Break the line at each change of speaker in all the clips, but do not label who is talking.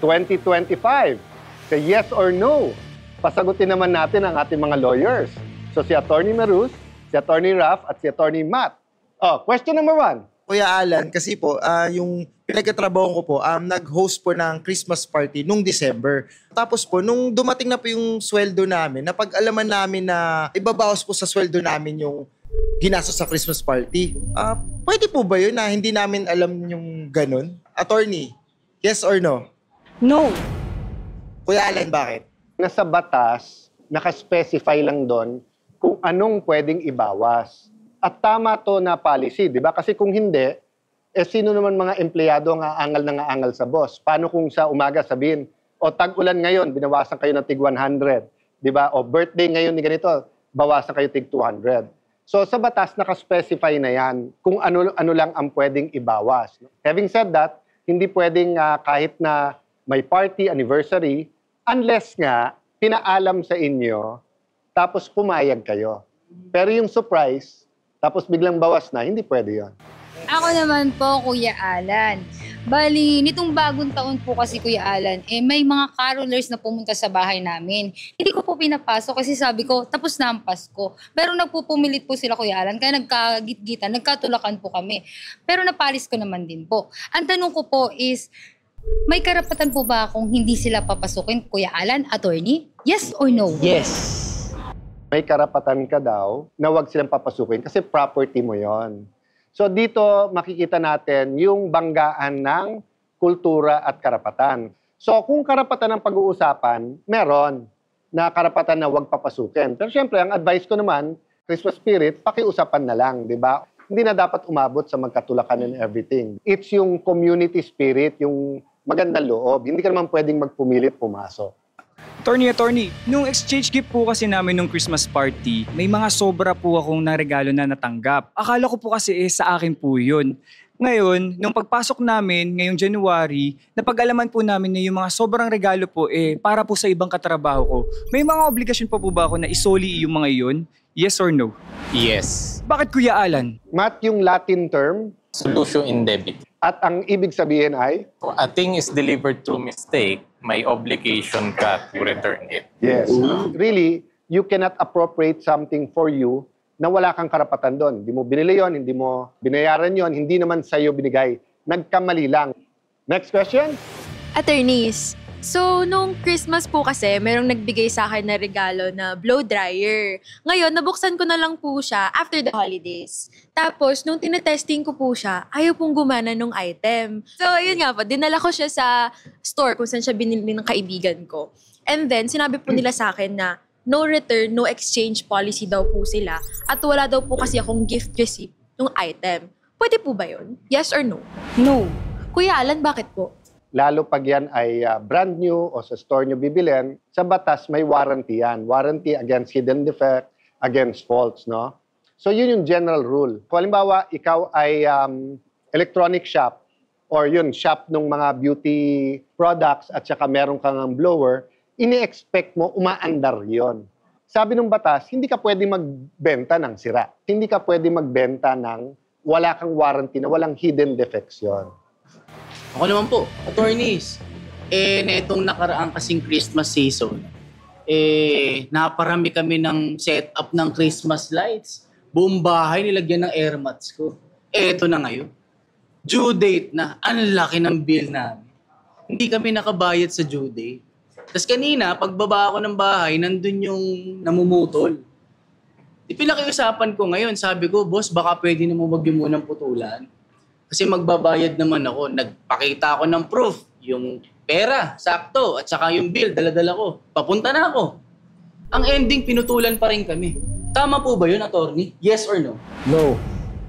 2025? Say yes or no. Pasagutin naman natin ang ating mga lawyers. So si Attorney Marus, si Attorney Raf, at si Attorney Matt. Question number 1.
Kuya Alan, kasi po, yung pinagkatrabaho ko po, nag-host po ng Christmas party nung December. Tapos po, nung dumating na po yung sweldo namin, napag-alaman namin na ibabawas po sa sweldo namin yung ginastos sa Christmas party. Pwede po ba yun na hindi namin alam yung ganun? Attorney, yes or no?
No.
Kuya Alan, bakit?
Nasa batas, nakaspecify lang doon kung anong pwedeng ibawas. At tama to na policy, di ba? Kasi kung hindi, sino naman mga empleyado ang aangal sa boss? Paano kung sa umaga sabihin, tag-ulan ngayon, binawasan kayo ng tig 100, di ba? O birthday ngayon ni ganito, bawasan kayo tig 200. So sa batas, nakaspecify na yan kung ano lang ang pwedeng ibawas. Having said that, hindi pwedeng kahit na may party, anniversary, unless nga pinaalam sa inyo, tapos pumayag kayo. Pero yung surprise, tapos biglang bawas na, hindi pwede yon.
Ako naman po, Kuya Alan. Bali, nitong bagong taon po kasi, Kuya Alan, may mga carolers na pumunta sa bahay namin. Hindi ko po pinapasok kasi sabi ko, tapos na ang Pasko. Pero nagpupumilit po sila, Kuya Alan, kaya nagkagit-gitan, nagkatulakan po kami. Pero napalis ko naman din po. Ang tanong ko po is, may karapatan po ba akong hindi sila papasukin, Kuya Alan, attorney? Yes or no?
Yes.
May karapatan ka daw na wag silang papasukin kasi property mo yon. So dito makikita natin yung banggaan ng kultura at karapatan. So kung karapatan ang pag-uusapan, meron na karapatan na wag papasukin. Pero syempre, ang advice ko naman, Christmas spirit, pakiusapan na lang, di ba? Hindi na dapat umabot sa magkatulakan and everything. It's yung community spirit, yung magandang loob. Hindi ka naman pwedeng magpumilit pumasok.
Attorney, nung exchange gift po kasi namin nung Christmas party, may mga sobra po akong regalo na natanggap. Akala ko po kasi sa akin po yun. Ngayon, nung pagpasok namin ngayong January, napag-alaman po namin na yung mga sobrang regalo po para po sa ibang katrabaho ko. May mga obligasyon pa po ba ako na isoli yung mga yun? Yes or no?
Yes.
Bakit, Kuya Alan?
Matt, yung Latin term,
Solution in debit.
at ang ibig sabihin ay?
Kung a thing is delivered through mistake, may obligation ka to return it.
Yes. Really, you cannot appropriate something for you na wala kang karapatan doon. Hindi mo binili yon, hindi mo binayaran yon, hindi naman sa'yo binigay. Nagkamali lang. Next question?
Attorneys, so nung Christmas po kasi, merong nagbigay sa akin na regalo na blow dryer. Ngayon, nabuksan ko na lang po siya after the holidays. Tapos, nung tinetesting ko po siya, ayaw pong gumana nung item. So, yun nga po, dinala ko siya sa store kung saan siya binili ng kaibigan ko. And then, sinabi po nila sa akin na no return, no exchange policy daw po sila. At wala daw po kasi akong gift receipt ng item. Pwede po ba yun? Yes or no?
No.
Kuya Alan, bakit po?
Lalo pag yan ay brand new o sa store nyo bibilin, sa batas may warranty yan. Warranty against hidden defect, against faults, no? So yun yung general rule. Kung halimbawa, ikaw ay electronic shop or yun, shop ng mga beauty products at saka meron kang blower, ini-expect mo umaandar yon. Sabi ng batas, hindi ka pwede magbenta ng sira. Hindi ka pwede magbenta ng wala kang warranty na walang hidden defects yon.
Ako naman po, attorneys, netong nakaraang kasing Christmas season, naparami kami ng setup ng Christmas lights. Buong bahay nilagyan ng air mats ko. Eto na ngayon. Due date na. Ang laki ng bill namin. Hindi kami nakabayad sa due date. Tapos kanina, pagbaba ako ng bahay, nandun yung namumutol. Pinakiusapan ko ngayon, sabi ko, boss, baka pwede na mo wag yung munang putulan. Kasi magbabayad naman ako. Nagpakita ako ng proof. Yung pera, sakto. At saka yung bill, dala-dala ko. Papunta na ako. Ang ending, pinutulan pa rin kami. Tama po ba yun, attorney? Yes or no?
No.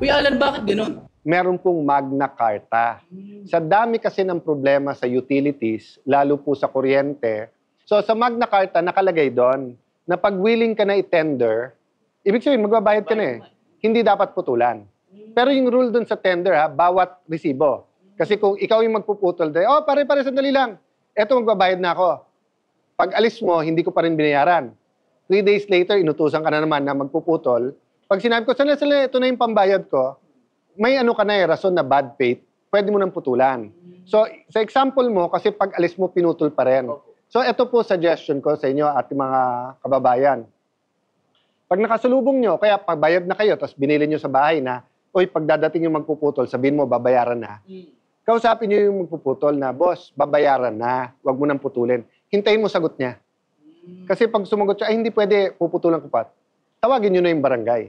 Kuya Alan, bakit ganun?
Meron pong Magna Carta. Sa dami kasi ng problema sa utilities, lalo po sa kuryente, so sa Magna Carta nakalagay doon na pag willing ka na i-tender, ibig sabihin magbabayad ka na eh. Hindi dapat putulan. Pero yung rule doon sa tender bawat resibo. Kasi kung ikaw yung magpuputol, pare-pare, sandali lang. Eto, magbabayad na ako. Pag alis mo, hindi ko pa rin binayaran. 3 days later, inutusan ka na naman na magpuputol. Pag sinabi ko, sandali, ito na yung pambayad ko, may ka na rason na bad faith, pwede mo nang putulan. So, sa example mo, kasi pag alis mo, pinutol pa rin. So, ito po suggestion ko sa inyo at mga kababayan. Pag nakasulubong nyo, kaya pagbayad na kayo, tapos binili nyo sa bahay na, uy, pagdadating yung magpuputol, sabihin mo, babayaran na. Kausapin nyo yung magpuputol na, boss, babayaran na, wag mo nang putulin. Hintayin mo sagot niya. Kasi pag sumagot siya, ay hindi pwede, puputulan ko pa. Tawagin nyo na yung barangay.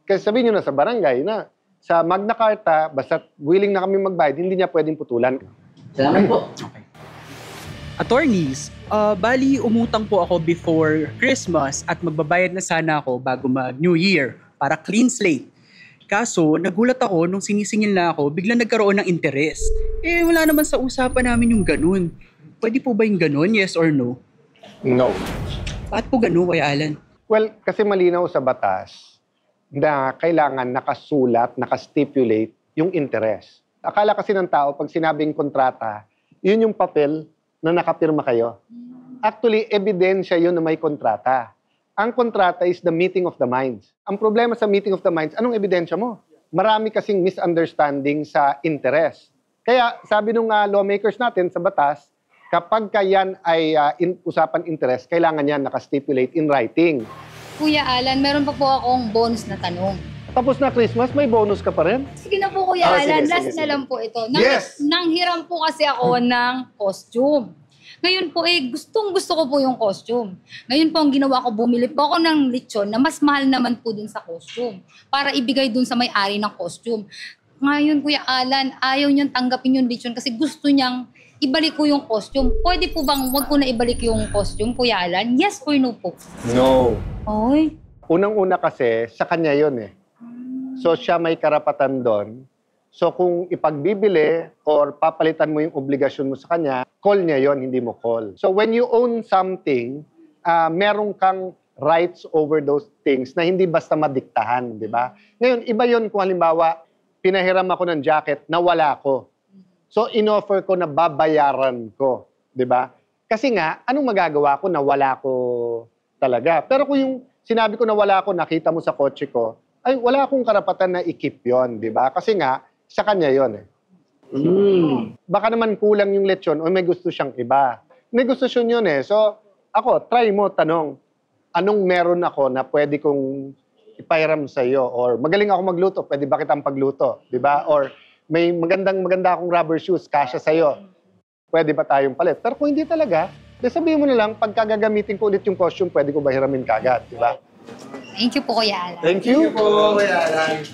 Kasi sabihin nyo na sa barangay na, sa Magna Carta, basta willing na kami magbayad, hindi niya pwedeng putulan.
Salamat po.
Okay. Attorneys, bali umutang po ako before Christmas at magbabayad na sana ako bago mag-New Year para clean slate. Kaso, nagulat ako nung sinisingil na ako, biglang nagkaroon ng interest. Wala naman sa usapan namin yung ganun. Pwede po ba yung ganun? Yes or no?
No.
Bakit po ganun, Kuya Alan?
Well, kasi malinaw sa batas na kailangan nakasulat, nakastipulate yung interest. Akala kasi ng tao, pag sinabing kontrata, yun yung papel na nakapirma kayo. Actually, ebidensya yun na may kontrata. Ang kontrata is the meeting of the minds. Ang problema sa meeting of the minds, anong ebidensya mo? Marami kasing misunderstanding sa interest. Kaya sabi nung lawmakers natin sa batas, kapag yan ay usapan interest, kailangan yan nakastipulate in writing.
Kuya Alan, meron pa po akong bonus na tanong.
Tapos na Christmas, may bonus ka pa rin?
Sige na po, Kuya Alan. Last na lang po ito. Nanghiram po kasi ako ng costume. Ngayon po, gustong-gusto ko po yung costume. Ngayon po, ang ginawa ko, bumili po ako ng lechon na mas mahal naman po dun sa costume para ibigay dun sa may-ari ng costume. Ngayon, Kuya Alan, ayaw niyang tanggapin yung lechon kasi gusto niyang ibalik ko yung costume. Pwede po bang wag ko na ibalik yung costume, Kuya Alan? Yes or no po?
No.
Oy.
Unang-una kasi, sa kanya yun eh. So, siya may karapatan doon. So, kung ipagbibili or papalitan mo yung obligasyon mo sa kanya, call niya yon, hindi mo call. So, when you own something, meron kang rights over those things na hindi basta madiktahan, di ba? Ngayon, iba yon kung halimbawa, pinahiram ako ng jacket na wala ko. So, in-offer ko na babayaran ko, di ba? Kasi nga, anong magagawa ko na wala ko talaga? Pero kung yung sinabi ko na wala ko, nakita mo sa kotse ko, ay wala akong karapatan na i-keep yon, di ba? Kasi nga, sa kanya yon eh. Baka naman kulang yung lechon o may gusto siyang iba. Negosasyon yun eh. So, ako, try mo, tanong, anong meron ako na pwede kong ipahiram sa iyo? Or magaling ako magluto, pwede ba kitang pagluto? Di ba? Or may maganda akong rubber shoes, kasya sa iyo. Pwede ba tayong palit? Pero kung hindi talaga, sabihin mo na lang, pagka gagamitin ko ulit yung costume, pwede ko ba hiramin kagad? Di ba?
Thank you po, Kuya Alan.
Thank you po, Kuya Alan.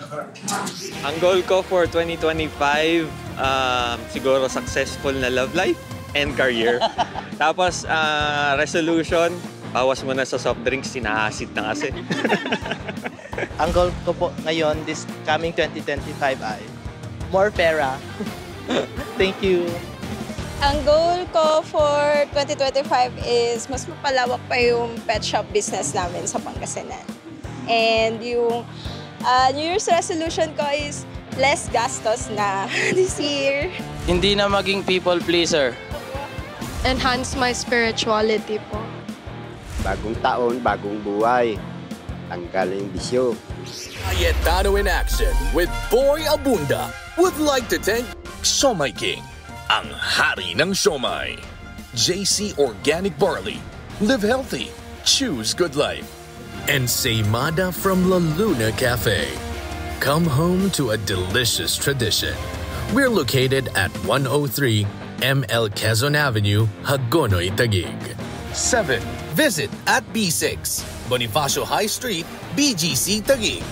Ang goal ko for 2025, siguro successful na love life and career. Tapos, resolution, bawas mo na sa soft drinks, sinaasit na kasi.
Ang goal ko po ngayon, this coming 2025 ay more pera. Thank you.
Ang goal ko for 2025 is mas mapalawak pa yung pet shop business namin sa Pangasinan. And yung New Year's resolution ko is less gastos na this year.
Hindi na maging people pleaser.
Enhance my spirituality po.
Bagong taon, bagong buhay. Tanggal yung bisyo.
Cayetano in action with Boy Abunda would like to thank Siomai King, ang hari ng siomai. JC Organic Barley. Live healthy. Choose good life. And Seimada from La Luna Cafe. Come home to a delicious tradition. We're located at 103 ML Quezon Avenue, Hagonoy, Taguig. 7. Visit at B6, Bonifacio High Street, BGC, Taguig.